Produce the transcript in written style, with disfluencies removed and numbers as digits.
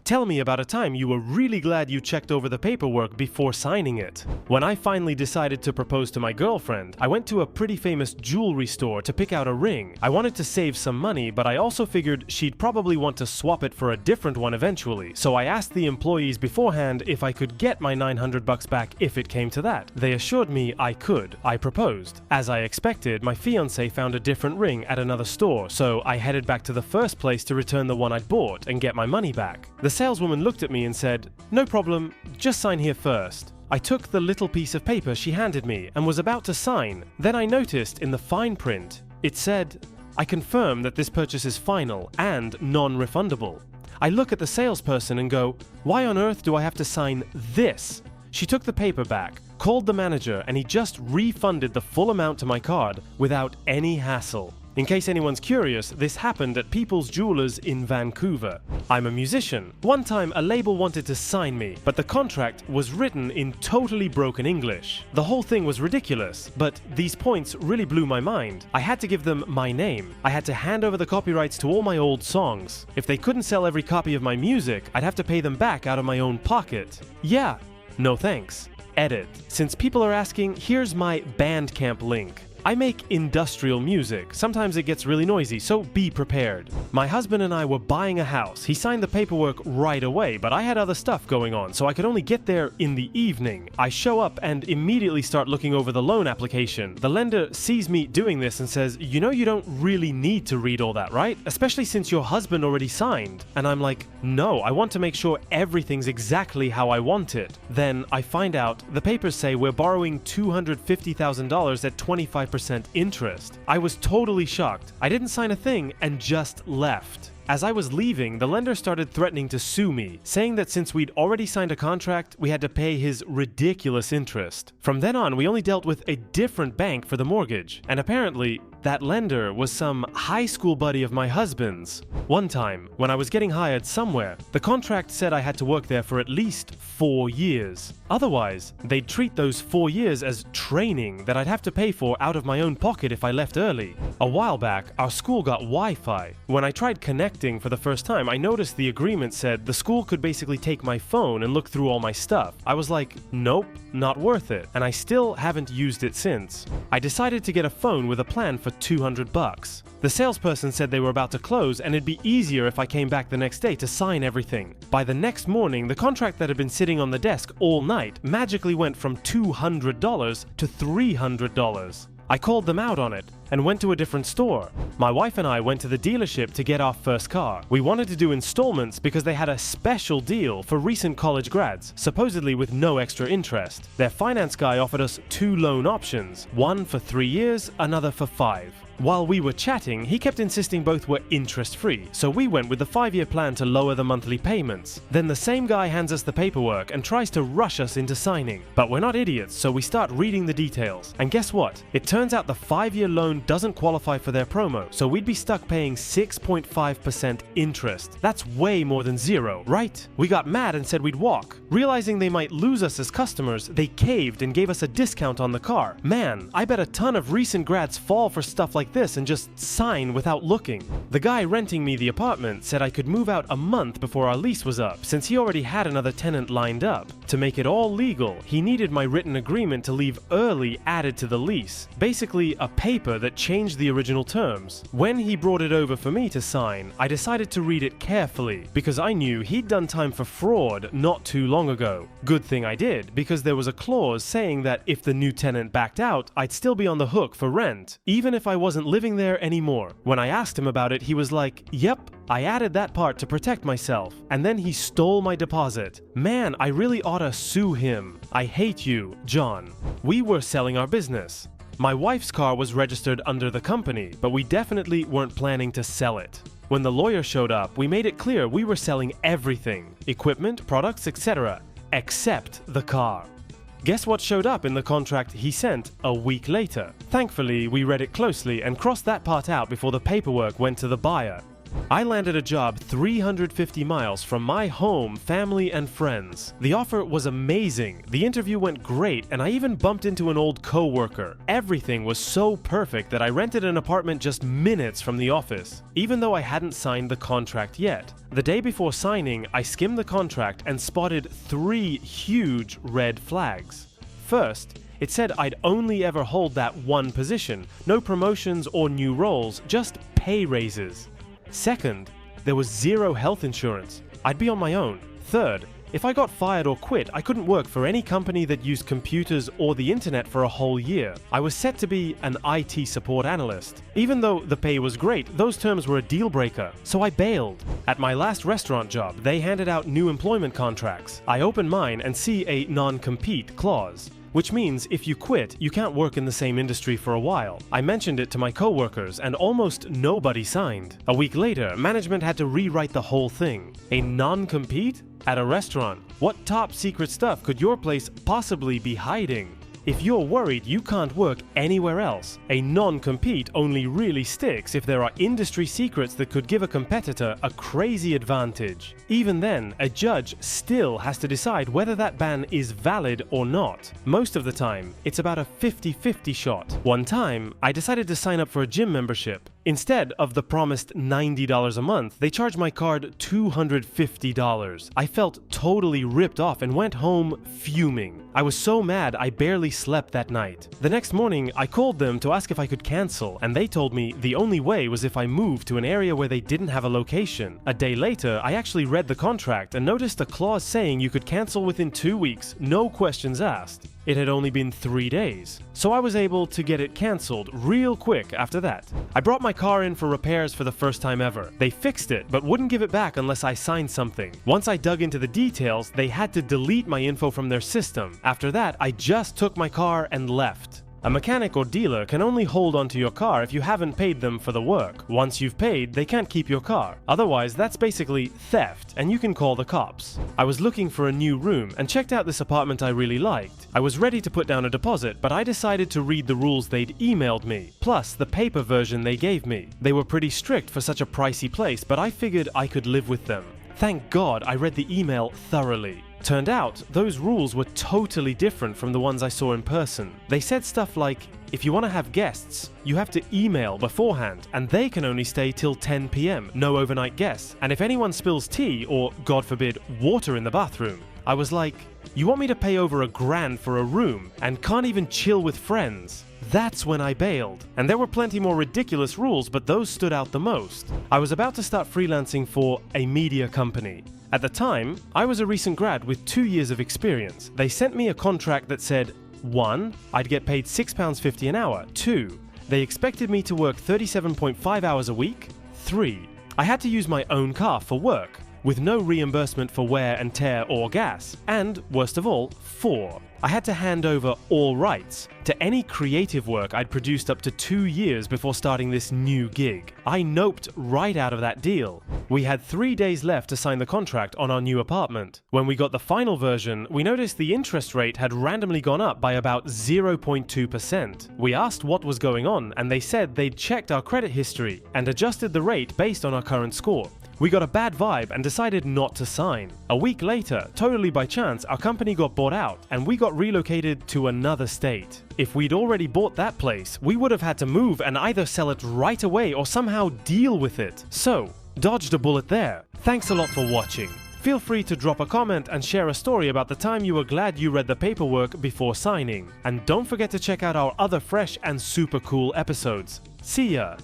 Tell me about a time you were really glad you checked over the paperwork before signing it. When I finally decided to propose to my girlfriend, I went to a pretty famous jewelry store to pick out a ring. I wanted to save some money, but I also figured she'd probably want to swap it for a different one eventually, so I asked the employees beforehand if I could get my $900 back if it came to that. They assured me I could. I proposed. As I expected, my fiancé found a different ring at another store, so I headed back to the first place to return the one I'd bought and get my money back. The saleswoman looked at me and said, "No problem, just sign here first." I took the little piece of paper she handed me and was about to sign. Then I noticed in the fine print, it said, "I confirm that this purchase is final and non-refundable." I look at the salesperson and go, "Why on earth do I have to sign this?" She took the paper back, called the manager, and he just refunded the full amount to my card without any hassle. In case anyone's curious, this happened at People's Jewelers in Vancouver. I'm a musician. One time a label wanted to sign me, but the contract was written in totally broken English. The whole thing was ridiculous, but these points really blew my mind. I had to give them my name. I had to hand over the copyrights to all my old songs. If they couldn't sell every copy of my music, I'd have to pay them back out of my own pocket. Yeah, no thanks. Edit. Since people are asking, here's my Bandcamp link. I make industrial music. Sometimes it gets really noisy, so be prepared. My husband and I were buying a house. He signed the paperwork right away, but I had other stuff going on, so I could only get there in the evening. I show up and immediately start looking over the loan application. The lender sees me doing this and says, "You know you don't really need to read all that, right? Especially since your husband already signed." And I'm like, "No, I want to make sure everything's exactly how I want it." Then I find out the papers say we're borrowing $250,000 at 25% interest. I was totally shocked. I didn't sign a thing and just left. As I was leaving, the lender started threatening to sue me, saying that since we'd already signed a contract, we had to pay his ridiculous interest. From then on, we only dealt with a different bank for the mortgage, and apparently, that lender was some high school buddy of my husband's. One time, when I was getting hired somewhere, the contract said I had to work there for at least 4 years. Otherwise, they'd treat those 4 years as training that I'd have to pay for out of my own pocket if I left early. A while back, our school got Wi-Fi. When I tried connecting for the first time, I noticed the agreement said the school could basically take my phone and look through all my stuff. I was like, nope, not worth it, and I still haven't used it since. I decided to get a phone with a plan for $200. The salesperson said they were about to close and it'd be easier if I came back the next day to sign everything. By the next morning, the contract that had been sitting on the desk all night magically went from $200 to $300. I called them out on it and went to a different store. My wife and I went to the dealership to get our first car. We wanted to do installments because they had a special deal for recent college grads, supposedly with no extra interest. Their finance guy offered us 2 loan options, one for 3 years, another for 5. While we were chatting, he kept insisting both were interest-free, so we went with the 5-year plan to lower the monthly payments. Then the same guy hands us the paperwork and tries to rush us into signing. But we're not idiots, so we start reading the details. And guess what? It turns out the 5-year loan doesn't qualify for their promo, so we'd be stuck paying 6.5% interest. That's way more than zero, right? We got mad and said we'd walk. Realizing they might lose us as customers, they caved and gave us a discount on the car. Man, I bet a ton of recent grads fall for stuff like this and just sign without looking. The guy renting me the apartment said I could move out a month before our lease was up, since he already had another tenant lined up. To make it all legal, he needed my written agreement to leave early added to the lease, basically a paper that changed the original terms. When he brought it over for me to sign, I decided to read it carefully, because I knew he'd done time for fraud not too long ago. Good thing I did, because there was a clause saying that if the new tenant backed out, I'd still be on the hook for rent, even if I wasn't living there anymore. When I asked him about it, he was like, "Yep, I added that part to protect myself." And then he stole my deposit. Man, I really ought to sue him. I hate you, John. We were selling our business. My wife's car was registered under the company, but we definitely weren't planning to sell it. When the lawyer showed up, we made it clear we were selling everything, equipment, products, etc., except the car. Guess what showed up in the contract he sent a week later? Thankfully, we read it closely and crossed that part out before the paperwork went to the buyer. I landed a job 350 miles from my home, family, and friends. The offer was amazing, the interview went great, and I even bumped into an old co-worker. Everything was so perfect that I rented an apartment just minutes from the office, even though I hadn't signed the contract yet. The day before signing, I skimmed the contract and spotted 3 huge red flags. First, it said I'd only ever hold that one position, no promotions or new roles, just pay raises. Second, there was 0 health insurance. I'd be on my own. Third, if I got fired or quit, I couldn't work for any company that used computers or the internet for a whole year. I was set to be an IT support analyst. Even though the pay was great, those terms were a deal breaker, so I bailed. At my last restaurant job, they handed out new employment contracts. I open mine and see a non-compete clause, which means if you quit, you can't work in the same industry for a while. I mentioned it to my coworkers and almost nobody signed. A week later, management had to rewrite the whole thing. A non-compete? At a restaurant? What top secret stuff could your place possibly be hiding? If you're worried you can't work anywhere else, a non-compete only really sticks if there are industry secrets that could give a competitor a crazy advantage. Even then, a judge still has to decide whether that ban is valid or not. Most of the time, it's about a 50-50 shot. One time, I decided to sign up for a gym membership. Instead of the promised $90 a month, they charged my card $250. I felt totally ripped off and went home fuming. I was so mad I barely slept that night. The next morning, I called them to ask if I could cancel, and they told me the only way was if I moved to an area where they didn't have a location. A day later, I actually read the contract and noticed a clause saying you could cancel within 2 weeks, no questions asked. It had only been 3 days, so I was able to get it cancelled real quick after that. I brought my car in for repairs for the first time ever. They fixed it, but wouldn't give it back unless I signed something. Once I dug into the details, they had to delete my info from their system. After that, I just took my car and left. A mechanic or dealer can only hold onto your car if you haven't paid them for the work. Once you've paid, they can't keep your car. Otherwise, that's basically theft, and you can call the cops. I was looking for a new room and checked out this apartment I really liked. I was ready to put down a deposit, but I decided to read the rules they'd emailed me, plus the paper version they gave me. They were pretty strict for such a pricey place, but I figured I could live with them. Thank God I read the email thoroughly. Turned out, those rules were totally different from the ones I saw in person. They said stuff like, if you want to have guests, you have to email beforehand, and they can only stay till 10 p.m, no overnight guests. And if anyone spills tea or, God forbid, water in the bathroom, I was like, you want me to pay over $1,000 for a room and can't even chill with friends? That's when I bailed. And there were plenty more ridiculous rules, but those stood out the most. I was about to start freelancing for a media company. At the time, I was a recent grad with 2 years of experience. They sent me a contract that said, 1. I'd get paid £6.50 an hour. 2. They expected me to work 37.5 hours a week. 3. I had to use my own car for work, with no reimbursement for wear and tear or gas. And, worst of all, 4. I had to hand over all rights to any creative work I'd produced up to 2 years before starting this new gig. I noped right out of that deal. We had 3 days left to sign the contract on our new apartment. When we got the final version, we noticed the interest rate had randomly gone up by about 0.2%. We asked what was going on, and they said they'd checked our credit history and adjusted the rate based on our current score. We got a bad vibe and decided not to sign. A week later, totally by chance, our company got bought out and we got relocated to another state. If we'd already bought that place, we would have had to move and either sell it right away or somehow deal with it. So, dodged a bullet there. Thanks a lot for watching. Feel free to drop a comment and share a story about the time you were glad you read the paperwork before signing. And don't forget to check out our other fresh and super cool episodes. See ya!